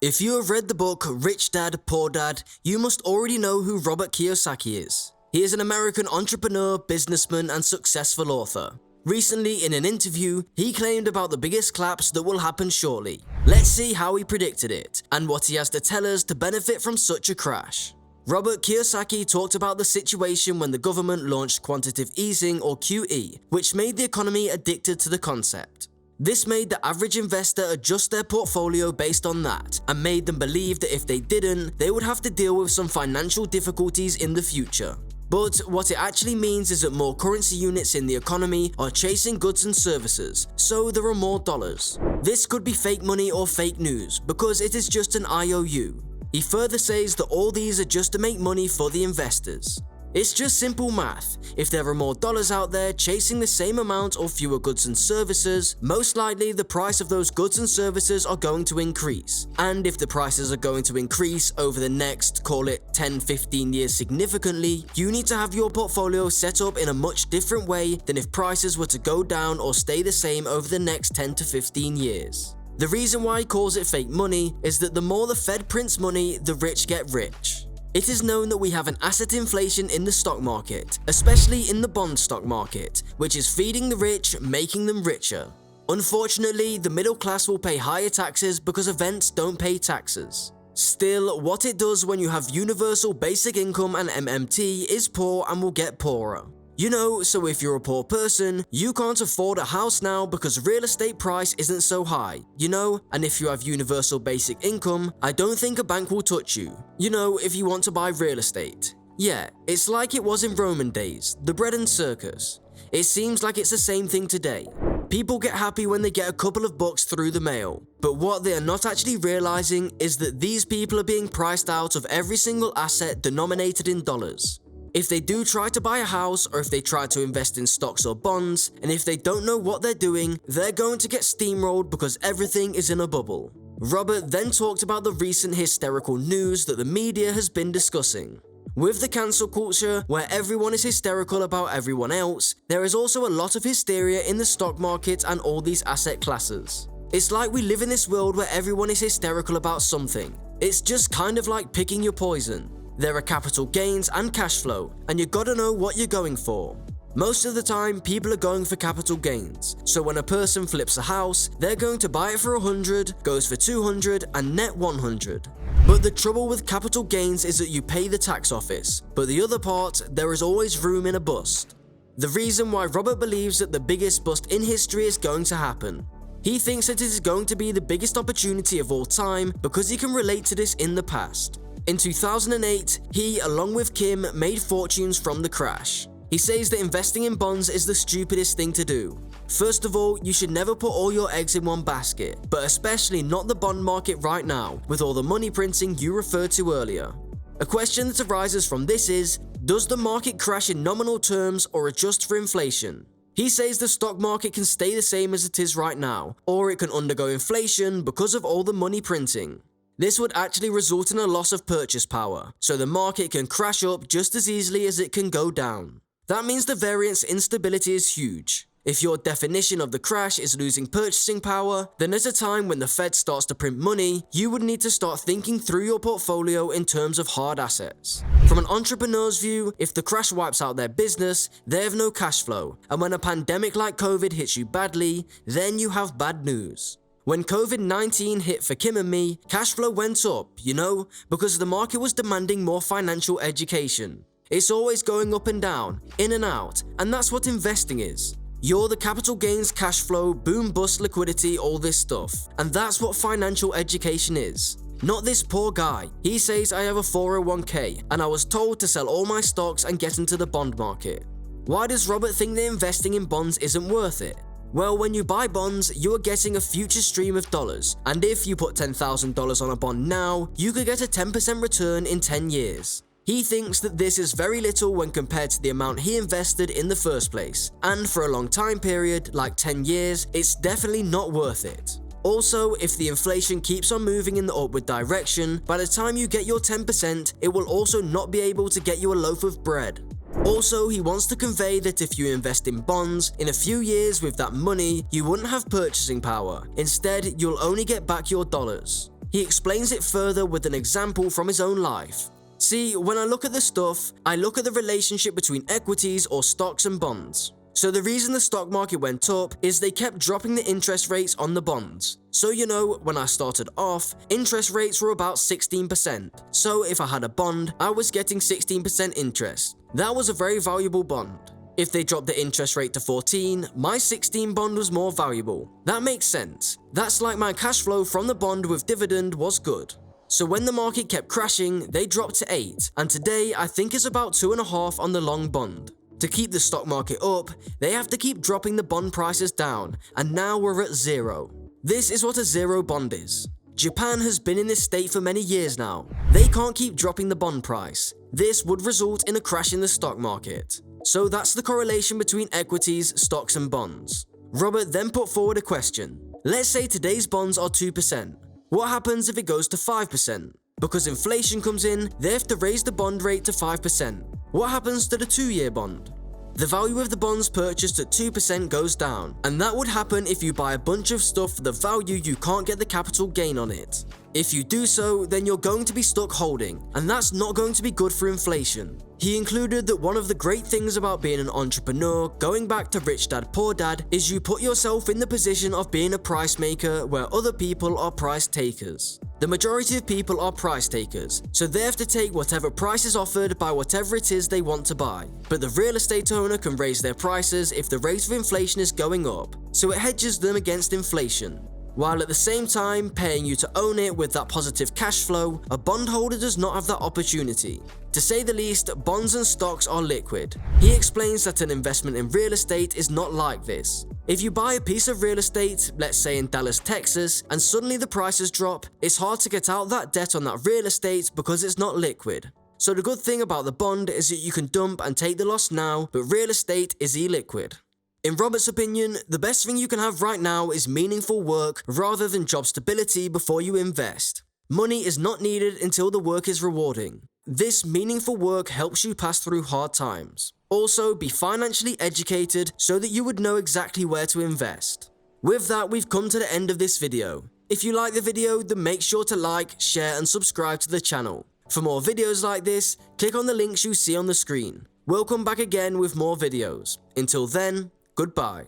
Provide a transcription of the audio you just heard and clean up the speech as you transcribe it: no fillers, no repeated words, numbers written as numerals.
If you have read the book Rich Dad, Poor Dad, you must already know who Robert Kiyosaki is. He is an American entrepreneur, businessman, and successful author. Recently, in an interview, he claimed about the biggest collapse that will happen shortly. Let's see how he predicted it, and what he has to tell us to benefit from such a crash. Robert Kiyosaki talked about the situation when the government launched quantitative easing, or QE, which made the economy addicted to the concept. This made the average investor adjust their portfolio based on that, and made them believe that if they didn't, they would have to deal with some financial difficulties in the future. But what it actually means is that more currency units in the economy are chasing goods and services, so there are more dollars. This could be fake money or fake news, because it is just an IOU. He further says that all these are just to make money for the investors. It's just simple math. If there are more dollars out there chasing the same amount or fewer goods and services, most likely the price of those goods and services are going to increase. And if the prices are going to increase over the next, call it 10-15 years significantly, you need to have your portfolio set up in a much different way than if prices were to go down or stay the same over the next 10 to 15 years. The reason why he calls it fake money is that the more the Fed prints money, the rich get rich. It is known that we have an asset inflation in the stock market, especially in the bond stock market, which is feeding the rich, making them richer. Unfortunately, the middle class will pay higher taxes because events don't pay taxes. Still, what it does when you have universal basic income and MMT is poor and will get poorer. You know, so if you're a poor person, you can't afford a house now because real estate price isn't so high, you know? And if you have universal basic income, I don't think a bank will touch you. You know, if you want to buy real estate. Yeah, it's like it was in Roman days, the bread and circus. It seems like it's the same thing today. People get happy when they get a couple of bucks through the mail. But what they are not actually realizing is that these people are being priced out of every single asset denominated in dollars. If they do try to buy a house, or if they try to invest in stocks or bonds, and if they don't know what they're doing, they're going to get steamrolled because everything is in a bubble. Robert then talked about the recent hysterical news that the media has been discussing. With the cancel culture, where everyone is hysterical about everyone else, there is also a lot of hysteria in the stock market and all these asset classes. It's like we live in this world where everyone is hysterical about something. It's just kind of like picking your poison. There are capital gains and cash flow, and you gotta know what you're going for. Most of the time, people are going for capital gains. So when a person flips a house, they're going to buy it for 100, goes for 200, and net 100. But the trouble with capital gains is that you pay the tax office, but the other part, there is always room in a bust. The reason why Robert believes that the biggest bust in history is going to happen. He thinks that it is going to be the biggest opportunity of all time because he can relate to this in the past. In 2008, he, along with Kim, made fortunes from the crash. He says that investing in bonds is the stupidest thing to do. First of all, you should never put all your eggs in one basket, but especially not the bond market right now, with all the money printing you referred to earlier. A question that arises from this is, does the market crash in nominal terms or adjust for inflation? He says the stock market can stay the same as it is right now, or it can undergo inflation because of all the money printing. This would actually result in a loss of purchase power, so the market can crash up just as easily as it can go down. That means the variance instability is huge. If your definition of the crash is losing purchasing power, then at a time when the Fed starts to print money, you would need to start thinking through your portfolio in terms of hard assets. From an entrepreneur's view, if the crash wipes out their business, they have no cash flow, and when a pandemic like COVID hits you badly, then you have bad news. When COVID-19 hit for Kim and me, cash flow went up, you know, because the market was demanding more financial education. It's always going up and down, in and out, and that's what investing is. You're the capital gains, cash flow, boom bust liquidity, all this stuff. And that's what financial education is. Not this poor guy. He says I have a 401k, and I was told to sell all my stocks and get into the bond market. Why does Robert think that investing in bonds isn't worth it? Well, when you buy bonds, you are getting a future stream of dollars, and if you put $10,000 on a bond now, you could get a 10% return in 10 years. He thinks that this is very little when compared to the amount he invested in the first place, and for a long time period, like 10 years, it's definitely not worth it. Also, if the inflation keeps on moving in the upward direction, by the time you get your 10%, it will also not be able to get you a loaf of bread. Also, he wants to convey that if you invest in bonds, in a few years with that money, you wouldn't have purchasing power. Instead, you'll only get back your dollars. He explains it further with an example from his own life. See, when I look at the stuff, I look at the relationship between equities or stocks and bonds. So the reason the stock market went up is they kept dropping the interest rates on the bonds. So when I started off, interest rates were about 16%. So if I had a bond, I was getting 16% interest. That was a very valuable bond. If they dropped the interest rate to 14, my 16 bond was more valuable. That makes sense. That's like my cash flow from the bond with dividend was good. So when the market kept crashing, they dropped to 8, and today I think it's about 2.5 on the long bond. To keep the stock market up, they have to keep dropping the bond prices down, and now we're at 0. This is what a zero bond is. Japan has been in this state for many years now. They can't keep dropping the bond price. This would result in a crash in the stock market. So that's the correlation between equities, stocks and bonds. Robert then put forward a question. Let's say today's bonds are 2%. What happens if it goes to 5%? Because inflation comes in, they have to raise the bond rate to 5%. What happens to the 2-year bond? The value of the bonds purchased at 2% goes down, and that would happen if you buy a bunch of stuff for the value you can't get the capital gain on it. If you do so, then you're going to be stuck holding, and that's not going to be good for inflation. He included that one of the great things about being an entrepreneur, going back to Rich Dad Poor Dad, is you put yourself in the position of being a price maker where other people are price takers. The majority of people are price takers, so they have to take whatever price is offered by whatever it is they want to buy. But the real estate owner can raise their prices if the rate of inflation is going up, so it hedges them against inflation. While at the same time paying you to own it with that positive cash flow, a bondholder does not have that opportunity. To say the least, bonds and stocks are liquid. He explains that an investment in real estate is not like this. If you buy a piece of real estate, let's say in Dallas, Texas, and suddenly the prices drop, it's hard to get out that debt on that real estate because it's not liquid. So the good thing about the bond is that you can dump and take the loss now, but real estate is illiquid. In Robert's opinion, the best thing you can have right now is meaningful work rather than job stability before you invest. Money is not needed until the work is rewarding. This meaningful work helps you pass through hard times. Also, be financially educated so that you would know exactly where to invest. With that, we've come to the end of this video. If you like the video, then make sure to like, share and subscribe to the channel. For more videos like this, click on the links you see on the screen. We'll come back again with more videos. Until then, goodbye.